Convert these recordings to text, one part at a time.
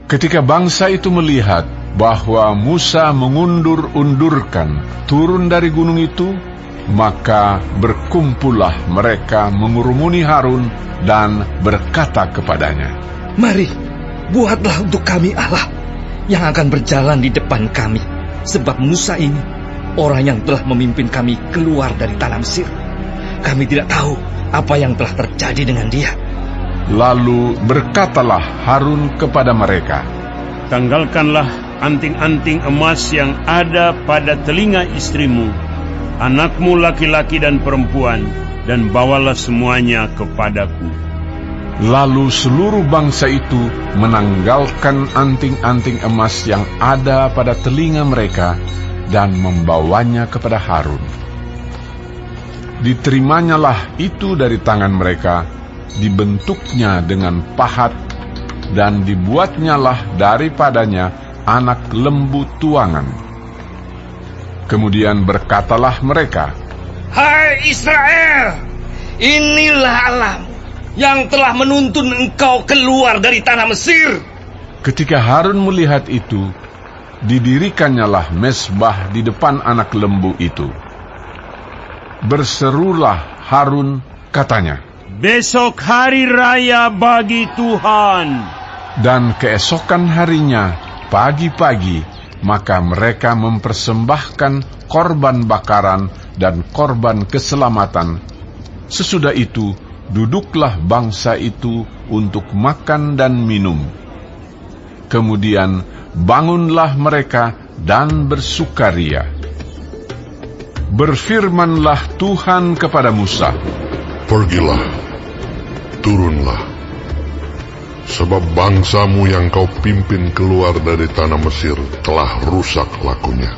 Ketika bangsa itu melihat bahwa Musa mengundur-undurkan turun dari gunung itu, maka berkumpullah mereka mengurumuni Harun dan berkata kepadanya, "Mari, buatlah untuk kami Allah yang akan berjalan di depan kami, sebab Musa ini orang yang telah memimpin kami keluar dari tanah Mesir. Kami tidak tahu apa yang telah terjadi dengan dia." Lalu berkatalah Harun kepada mereka, "Tanggalkanlah anting-anting emas yang ada pada telinga istrimu, anakmu laki-laki dan perempuan, dan bawalah semuanya kepadaku." Lalu seluruh bangsa itu menanggalkan anting-anting emas yang ada pada telinga mereka dan membawanya kepada Harun. Diteриmanyalah itu dari tangan mereka, dibentuknya dengan pahat, dan dibuatnyalah daripadanya anak lembu tuangan. Kemudian berkatalah mereka, "Hai Israel, inilah Allahmu yang telah menuntun engkau keluar dari tanah Mesir." Ketika Harun melihat itu, didirikannyalah mezbah di depan anak lembu itu. Berserulah Harun, katanya, "Besok hari raya bagi Tuhan." Dan keesokan harinya, pagi-pagi, maka mereka mempersembahkan korban bakaran dan korban keselamatan. Sesudah itu, duduklah bangsa itu untuk makan dan minum. Kemudian bangunlah mereka dan bersukaria. Berfirmanlah Tuhan kepada Musa, "Pergilah, turunlah, sebab bangsamu yang kau pimpin keluar dari tanah Mesir telah rusak lakunya.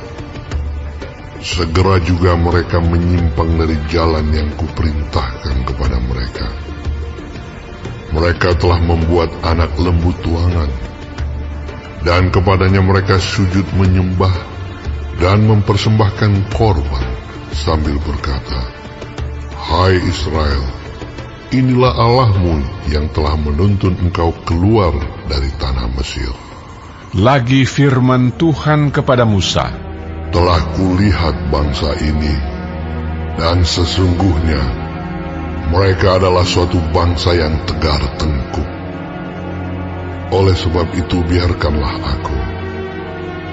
Segera juga mereka menyimpang dari jalan yang kuperintahkan kepada mereka. Mereka telah membuat anak lembu tuangan, dan kepadanya mereka sujud menyembah dan mempersembahkan korban sambil berkata, 'Hai Israel, inilah Allahmu yang telah menuntun engkau keluar dari tanah Mesir.' Lagi firman Tuhan kepada Musa, "Telah kulihat bangsa ini, dan sesungguhnya mereka adalah suatu bangsa yang tegar tengkuk. Oleh sebab itu biarkanlah aku,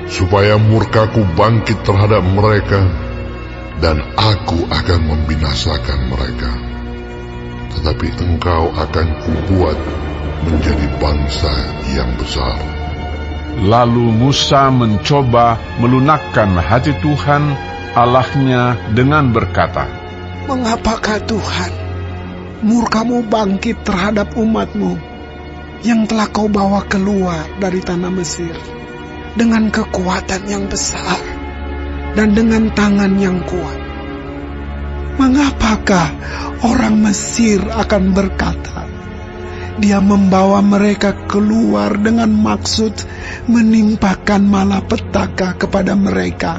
supaya murkaku bangkit terhadap mereka, dan aku akan membinasakan mereka. Tetapi engkau akan kubuat menjadi bangsa yang besar." Lalu Musa mencoba melunakkan hati Tuhan Allahnya dengan berkata, "Mengapakah Tuhan, murkamu bangkit terhadap umatmu yang telah kau bawa keluar dari tanah Mesir dengan kekuatan yang besar dan dengan tangan yang kuat? Mengapakah orang Mesir akan berkata, Dia membawa mereka keluar dengan maksud menimpakan malapetaka kepada mereka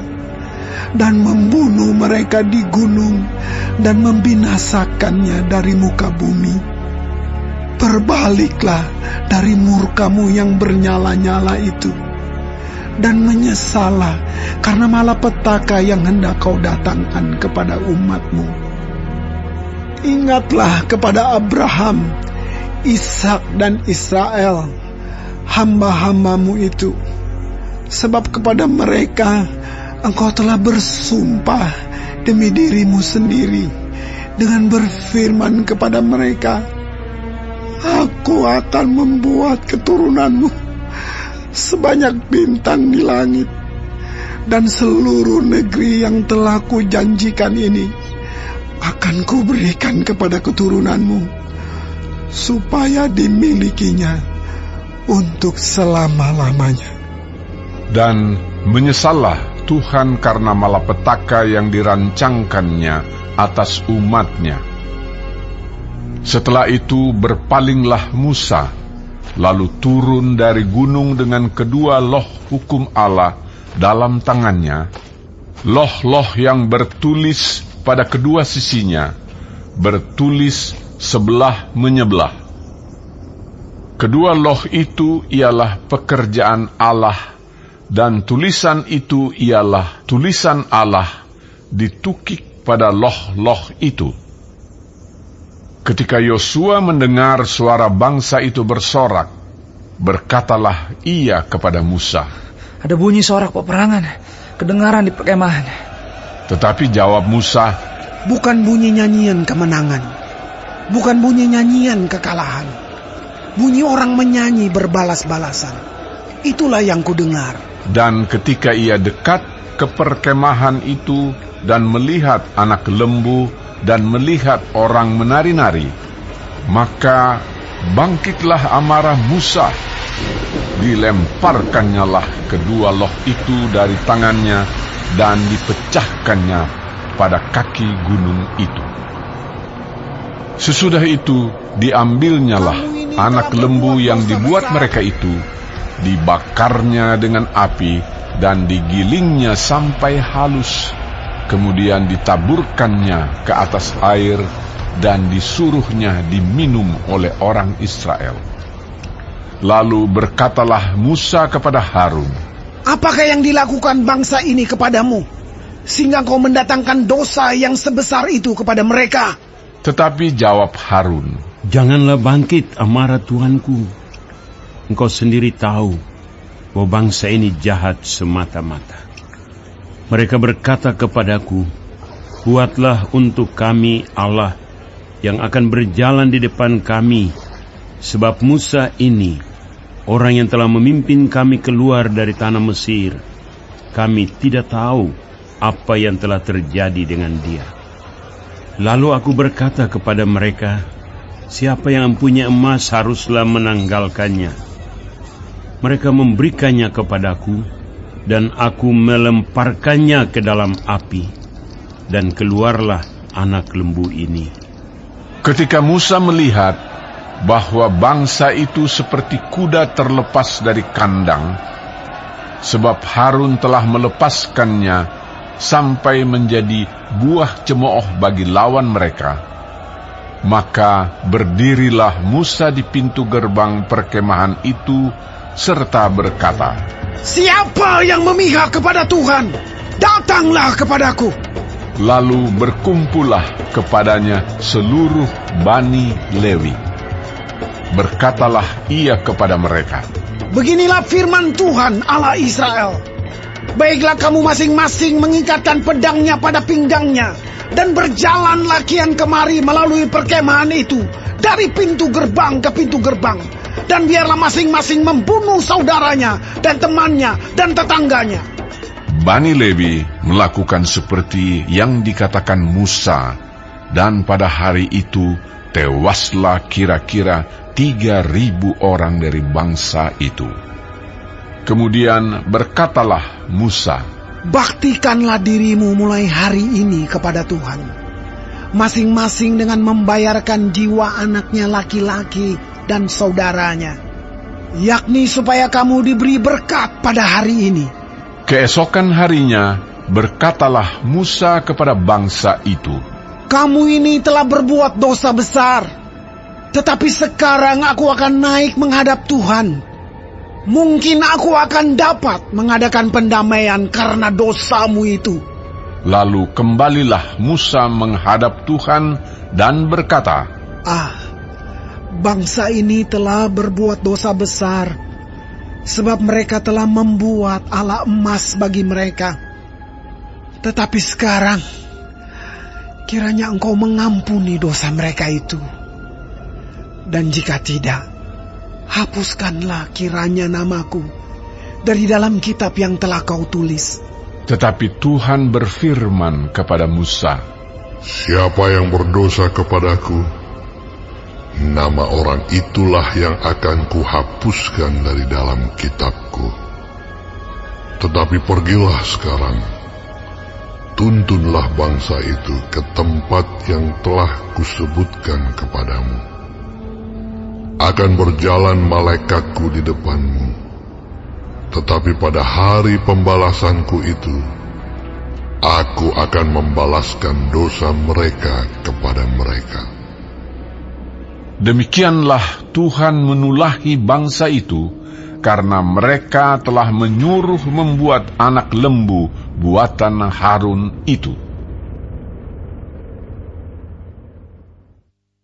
dan membunuh mereka di gunung dan membinasakannya dari muka bumi? Berbaliklah dari murkamu yang bernyala-nyala itu, dan menyesallah karena malapetaka yang hendak kau datangkan kepada umatmu. Ingatlah kepada Abraham, Ishak dan Israel, hamba-hambamu itu, sebab kepada mereka engkau telah bersumpah demi dirimu sendiri dengan berfirman kepada mereka, Aku akan membuat keturunanmu sebanyak bintang di langit, dan seluruh negeri yang telah kujanjikan ini akan kuberikan kepada keturunanmu, supaya dimilikinya untuk selama-lamanya. Dan menyesallah Tuhan karena malapetaka yang dirancangkannya atas umatnya. Setelah itu berpalinglah Musa, lalu turun dari gunung dengan kedua loh hukum Allah dalam tangannya, loh-loh yang bertulis pada kedua sisinya, bertulis sebelah menyebelah. Kedua loh itu ialah pekerjaan Allah, dan tulisan itu ialah tulisan Allah ditukik pada loh-loh itu. Ketika Yosua mendengar suara bangsa itu bersorak, berkatalah ia kepada Musa, "Ada bunyi sorak peperangan, kedengaran di perkemahan." Tetapi jawab Musa, "Bukan bunyi nyanyian kemenangan, bukan bunyi nyanyian kekalahan. Bunyi orang menyanyi berbalas-balasan. Itulah yang kudengar." Dan ketika ia dekat ke perkemahan itu dan melihat anak lembu dan melihat orang menari-nari, maka bangkitlah amarah Musa. Dilemparkannya lah kedua loh itu dari tangannya dan dipecahkannya pada kaki gunung itu. Sesudah itu diambilnyalah anak lembu yang dibuat mereka itu, dibakarnya dengan api dan digilingnya sampai halus. Kemudian ditaburkannya ke atas air dan disuruhnya diminum oleh orang Israel. Lalu berkatalah Musa kepada Harun, "Apakah yang dilakukan bangsa ini kepadamu, sehingga kau mendatangkan dosa yang sebesar itu kepada mereka?" Tetapi jawab Harun, "Janganlah bangkit amarah Tuanku. Engkau sendiri tahu bahwa bangsa ini jahat semata-mata. Mereka berkata kepadaku, 'Buatlah untuk kami Allah yang akan berjalan di depan kami, sebab Musa ini, orang yang telah memimpin kami keluar dari tanah Mesir, kami tidak tahu apa yang telah terjadi dengan dia.' Lalu aku berkata kepada mereka, 'Siapa yang mempunyai emas haruslah menanggalkannya.' Mereka memberikannya kepadaku, dan aku melemparkannya ke dalam api, dan keluarlah anak lembu ini." Ketika Musa melihat bahwa bangsa itu seperti kuda terlepas dari kandang, sebab Harun telah melepaskannya sampai menjadi buah cemooh bagi lawan mereka, maka berdirilah Musa di pintu gerbang perkemahan itu serta berkata, "Siapa yang memihak kepada Tuhan, datanglah kepadaku." Lalu berkumpullah kepadanya seluruh Bani Lewi. Berkatalah ia kepada mereka, "Beginilah firman Tuhan Allah Israel. Baiklah kamu masing-masing mengikatkan pedangnya pada pinggangnya, dan berjalanlah kian kemari melalui perkemahan itu, dari pintu gerbang ke pintu gerbang. Dan biarlah masing-masing membunuh saudaranya dan temannya dan tetangganya." Bani Lewi melakukan seperti yang dikatakan Musa, dan pada hari itu tewaslah kira-kira 3.000 orang dari bangsa itu. Kemudian berkatalah Musa, "Baktikanlah dirimu mulai hari ini kepada Tuhan, masing-masing dengan membayarkan jiwa anaknya laki-laki dan saudaranya, yakni supaya kamu diberi berkat pada hari ini." Keesokan harinya berkatalah Musa kepada bangsa itu, "Kamu ini telah berbuat dosa besar, tetapi sekarang aku akan naik menghadap Tuhan. Mungkin aku akan dapat mengadakan pendamaian karena dosamu itu." Lalu kembalilah Musa menghadap Tuhan dan berkata, Bangsa ini telah berbuat dosa besar, sebab mereka telah membuat ala emas bagi mereka. Tetapi sekarang, kiranya Engkau mengampuni dosa mereka itu. Dan jika tidak, hapuskanlah kiranya namaku dari dalam kitab yang telah Kau tulis." Tetapi Tuhan berfirman kepada Musa, "Siapa yang berdosa kepadaku, nama orang itulah yang akan kuhapuskan dari dalam kitabku. Tetapi pergilah sekarang, tuntunlah bangsa itu ke tempat yang telah kusebutkan kepadamu. Akan berjalan malaikatku di depanmu, tetapi pada hari pembalasanku itu, aku akan membalaskan dosa mereka kepada mereka." Demikianlah Tuhan menulahi bangsa itu, karena mereka telah menyuruh membuat anak lembu buatan Harun itu.